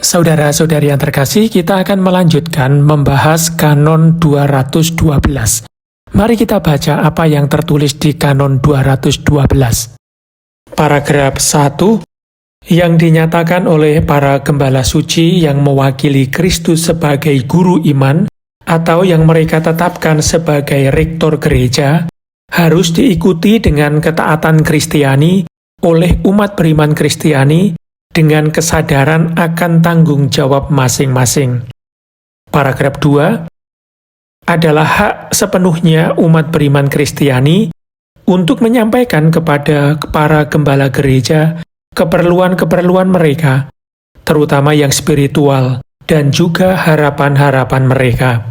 Saudara-saudari yang terkasih, kita akan melanjutkan membahas Kanon 212. Mari kita baca apa yang tertulis di Kanon 212. Paragraf 1, yang dinyatakan oleh para gembala suci yang mewakili Kristus sebagai guru iman atau yang mereka tetapkan sebagai rektor gereja, harus diikuti dengan ketaatan Kristiani oleh umat beriman Kristiani dengan kesadaran akan tanggung jawab masing-masing. Paragraf 2, adalah hak sepenuhnya umat beriman Kristiani untuk menyampaikan kepada para gembala gereja keperluan-keperluan mereka, terutama yang spiritual, dan juga harapan-harapan mereka.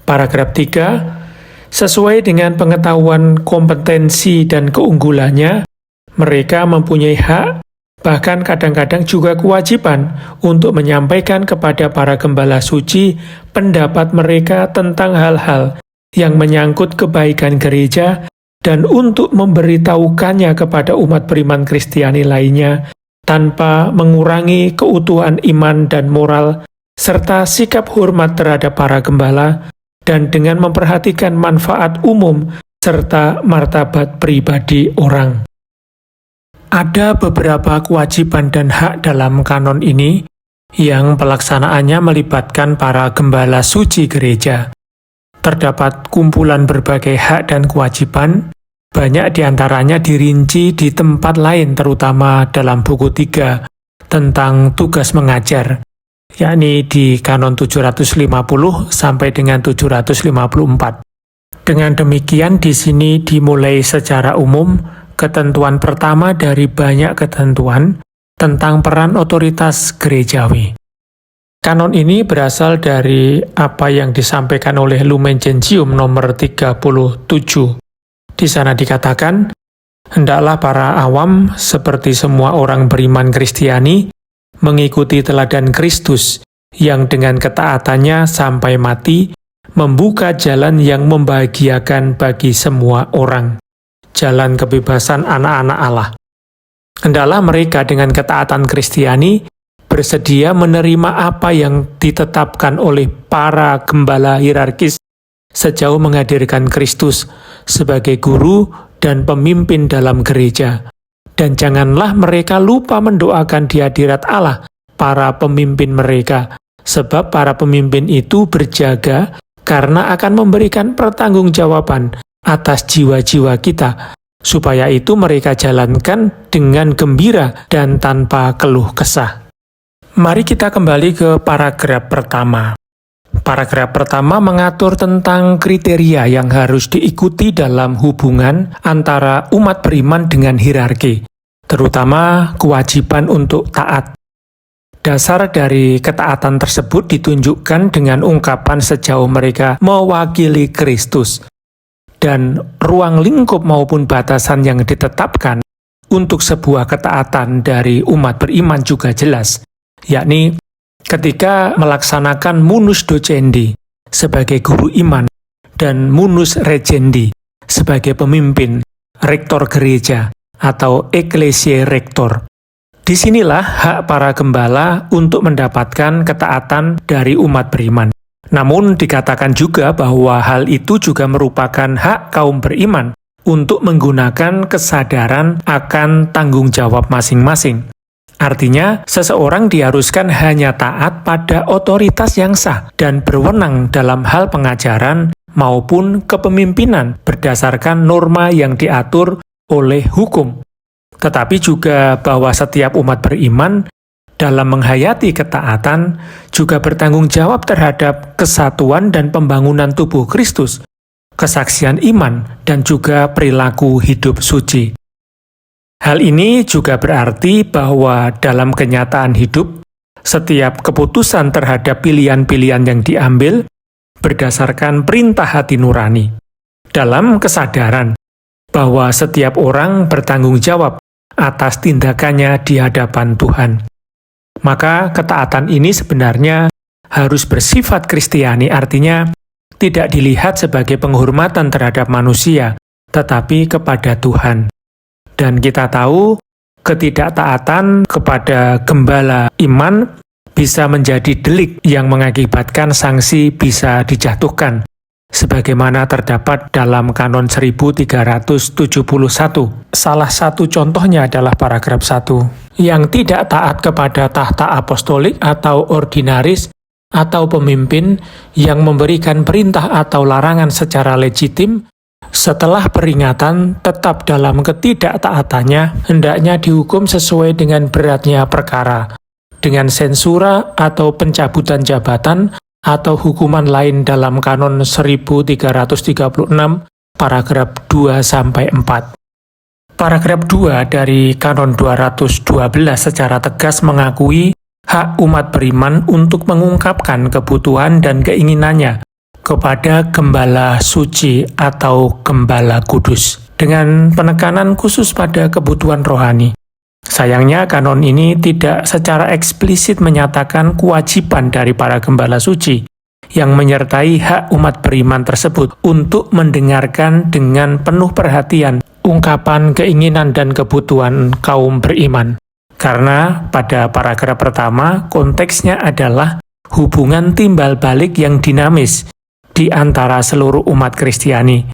Paragraf 3, sesuai dengan pengetahuan kompetensi dan keunggulannya, mereka mempunyai hak, bahkan kadang-kadang juga kewajiban untuk menyampaikan kepada para gembala suci pendapat mereka tentang hal-hal yang menyangkut kebaikan gereja dan untuk memberitahukannya kepada umat beriman Kristiani lainnya tanpa mengurangi keutuhan iman dan moral serta sikap hormat terhadap para gembala dan dengan memperhatikan manfaat umum serta martabat pribadi orang. Ada beberapa kewajiban dan hak dalam kanon ini yang pelaksanaannya melibatkan para gembala suci gereja. Terdapat kumpulan berbagai hak dan kewajiban, banyak diantaranya dirinci di tempat lain terutama dalam buku 3 tentang tugas mengajar, yakni di kanon 750 sampai dengan 754. Dengan demikian di sini dimulai secara umum ketentuan pertama dari banyak ketentuan tentang peran otoritas gerejawi. Kanon ini berasal dari apa yang disampaikan oleh Lumen Gentium nomor 37. Di sana dikatakan, hendaklah para awam seperti semua orang beriman Kristiani mengikuti teladan Kristus yang dengan ketaatannya sampai mati membuka jalan yang membahagiakan bagi semua orang. Jalan kebebasan anak-anak Allah. Hendaklah mereka dengan ketaatan Kristiani bersedia menerima apa yang ditetapkan oleh para gembala hierarkis sejauh menghadirkan Kristus sebagai guru dan pemimpin dalam gereja. Dan janganlah mereka lupa mendoakan di hadirat Allah para pemimpin mereka, sebab para pemimpin itu berjaga karena akan memberikan pertanggungjawaban atas jiwa-jiwa kita, supaya itu mereka jalankan dengan gembira dan tanpa keluh kesah. Mari kita kembali ke paragraf pertama. Paragraf pertama mengatur tentang kriteria yang harus diikuti dalam hubungan antara umat beriman dengan hierarki, terutama kewajiban untuk taat. Dasar dari ketaatan tersebut ditunjukkan dengan ungkapan sejauh mereka mewakili Kristus. Dan ruang lingkup maupun batasan yang ditetapkan untuk sebuah ketaatan dari umat beriman juga jelas, yakni ketika melaksanakan munus docendi sebagai guru iman dan munus regendi sebagai pemimpin, rektor gereja atau ecclesiae rector. Disinilah hak para gembala untuk mendapatkan ketaatan dari umat beriman. Namun dikatakan juga bahwa hal itu juga merupakan hak kaum beriman untuk menggunakan kesadaran akan tanggung jawab masing-masing. Artinya, seseorang diharuskan hanya taat pada otoritas yang sah dan berwenang dalam hal pengajaran maupun kepemimpinan berdasarkan norma yang diatur oleh hukum. Tetapi juga bahwa setiap umat beriman dalam menghayati ketaatan juga bertanggung jawab terhadap kesatuan dan pembangunan tubuh Kristus, kesaksian iman, dan juga perilaku hidup suci. Hal ini juga berarti bahwa dalam kenyataan hidup, setiap keputusan terhadap pilihan-pilihan yang diambil berdasarkan perintah hati nurani, dalam kesadaran bahwa setiap orang bertanggung jawab atas tindakannya di hadapan Tuhan. Maka ketaatan ini sebenarnya harus bersifat Kristiani, artinya tidak dilihat sebagai penghormatan terhadap manusia, tetapi kepada Tuhan. Dan kita tahu ketidaktaatan kepada gembala iman bisa menjadi delik yang mengakibatkan sanksi bisa dijatuhkan, sebagaimana terdapat dalam Kanon 1371. Salah satu contohnya adalah paragraf 1, yang tidak taat kepada tahta apostolik atau ordinaris atau pemimpin yang memberikan perintah atau larangan secara legitim, setelah peringatan tetap dalam ketidaktaatannya, hendaknya dihukum sesuai dengan beratnya perkara, dengan sensura atau pencabutan jabatan atau hukuman lain dalam Kanon 1336, paragraf 2-4. Paragraf 2 dari Kanon 212 secara tegas mengakui hak umat beriman untuk mengungkapkan kebutuhan dan keinginannya kepada gembala suci atau gembala kudus, dengan penekanan khusus pada kebutuhan rohani. Sayangnya, kanon ini tidak secara eksplisit menyatakan kewajiban dari para gembala suci yang menyertai hak umat beriman tersebut untuk mendengarkan dengan penuh perhatian ungkapan keinginan dan kebutuhan kaum beriman. Karena pada paragraf pertama, konteksnya adalah hubungan timbal balik yang dinamis di antara seluruh umat Kristiani.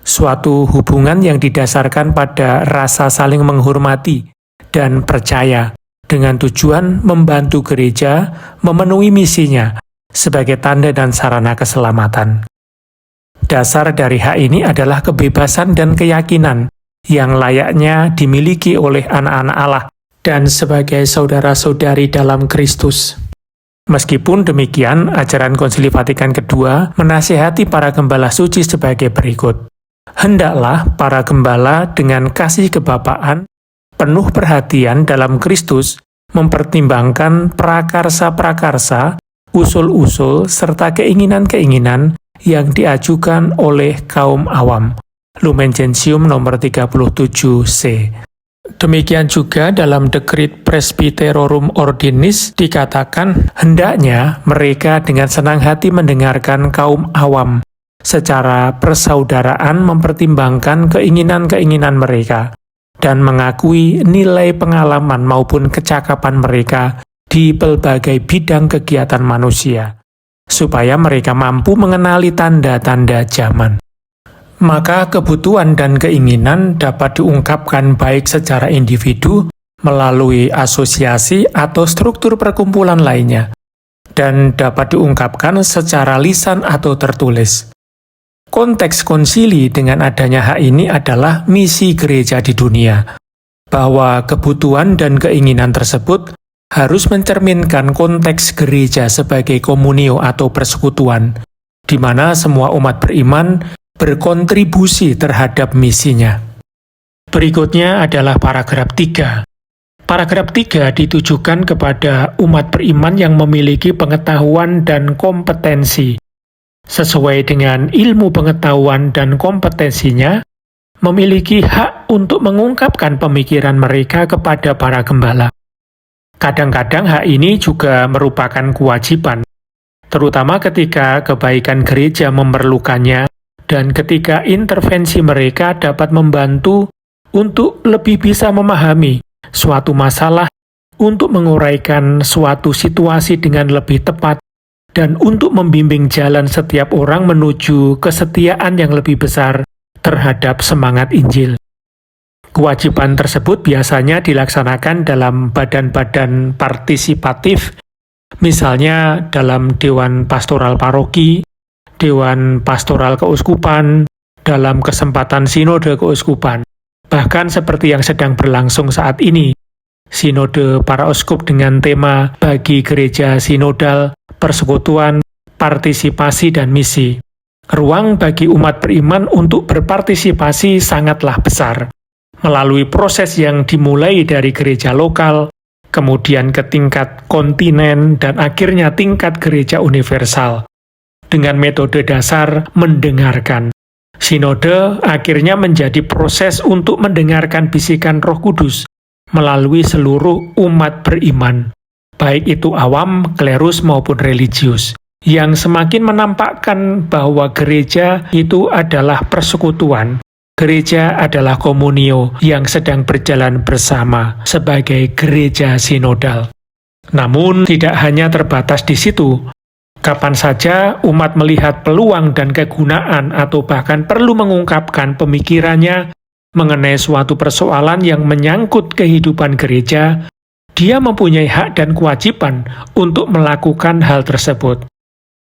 Suatu hubungan yang didasarkan pada rasa saling menghormati dan percaya, dengan tujuan membantu gereja memenuhi misinya sebagai tanda dan sarana keselamatan. Dasar dari hak ini adalah kebebasan dan keyakinan yang layaknya dimiliki oleh anak-anak Allah dan sebagai saudara-saudari dalam Kristus. Meskipun demikian, ajaran Konsili Vatikan II menasihati para gembala suci sebagai berikut. Hendaklah para gembala dengan kasih kebapaan, penuh perhatian dalam Kristus, mempertimbangkan prakarsa-prakarsa, usul-usul, serta keinginan-keinginan yang diajukan oleh kaum awam. Lumen Gentium nomor 37C. Demikian juga dalam Decret Presbyterorum Ordinis dikatakan hendaknya mereka dengan senang hati mendengarkan kaum awam, secara persaudaraan mempertimbangkan keinginan-keinginan mereka, dan mengakui nilai pengalaman maupun kecakapan mereka di berbagai bidang kegiatan manusia, supaya mereka mampu mengenali tanda-tanda zaman. Maka kebutuhan dan keinginan dapat diungkapkan baik secara individu, melalui asosiasi atau struktur perkumpulan lainnya, dan dapat diungkapkan secara lisan atau tertulis. Konteks konsili dengan adanya hak ini adalah misi gereja di dunia, bahwa kebutuhan dan keinginan tersebut harus mencerminkan konteks gereja sebagai komunio atau persekutuan, di mana semua umat beriman berkontribusi terhadap misinya. Berikutnya adalah paragraf 3. Paragraf 3 ditujukan kepada umat beriman yang memiliki pengetahuan dan kompetensi. Sesuai dengan ilmu pengetahuan dan kompetensinya, memiliki hak untuk mengungkapkan pemikiran mereka kepada para gembala. Kadang-kadang hak ini juga merupakan kewajiban, terutama ketika kebaikan gereja memerlukannya, dan ketika intervensi mereka dapat membantu untuk lebih bisa memahami suatu masalah, untuk menguraikan suatu situasi dengan lebih tepat, dan untuk membimbing jalan setiap orang menuju kesetiaan yang lebih besar terhadap semangat Injil. Kewajiban tersebut biasanya dilaksanakan dalam badan-badan partisipatif, misalnya dalam Dewan Pastoral Paroki, Dewan Pastoral Keuskupan, dalam kesempatan Sinode Keuskupan. Bahkan seperti yang sedang berlangsung saat ini, Sinode para Uskup dengan tema bagi gereja sinodal, persekutuan, partisipasi, dan misi. Ruang bagi umat beriman untuk berpartisipasi sangatlah besar, melalui proses yang dimulai dari gereja lokal, kemudian ke tingkat kontinen, dan akhirnya tingkat gereja universal. Dengan metode dasar mendengarkan. Sinode akhirnya menjadi proses untuk mendengarkan bisikan Roh Kudus melalui seluruh umat beriman, baik itu awam, klerus maupun religius, yang semakin menampakkan bahwa gereja itu adalah persekutuan. Gereja adalah komunio yang sedang berjalan bersama sebagai gereja sinodal. Namun, tidak hanya terbatas di situ. Kapan saja umat melihat peluang dan kegunaan atau bahkan perlu mengungkapkan pemikirannya mengenai suatu persoalan yang menyangkut kehidupan gereja, dia mempunyai hak dan kewajiban untuk melakukan hal tersebut.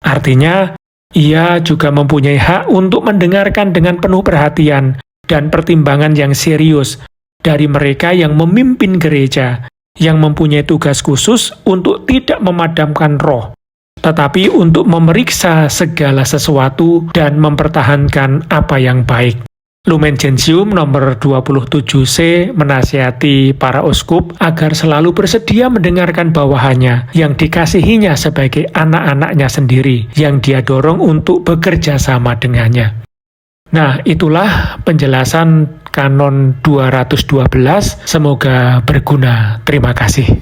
Artinya, ia juga mempunyai hak untuk mendengarkan dengan penuh perhatian dan pertimbangan yang serius dari mereka yang memimpin gereja, yang mempunyai tugas khusus untuk tidak memadamkan roh, tetapi untuk memeriksa segala sesuatu dan mempertahankan apa yang baik. Lumen Gentium nomor 27C menasihati para uskup agar selalu bersedia mendengarkan bawahannya yang dikasihinya sebagai anak-anaknya sendiri, yang dia dorong untuk bekerja sama dengannya. Nah, itulah penjelasan Kanon 212. Semoga berguna. Terima kasih.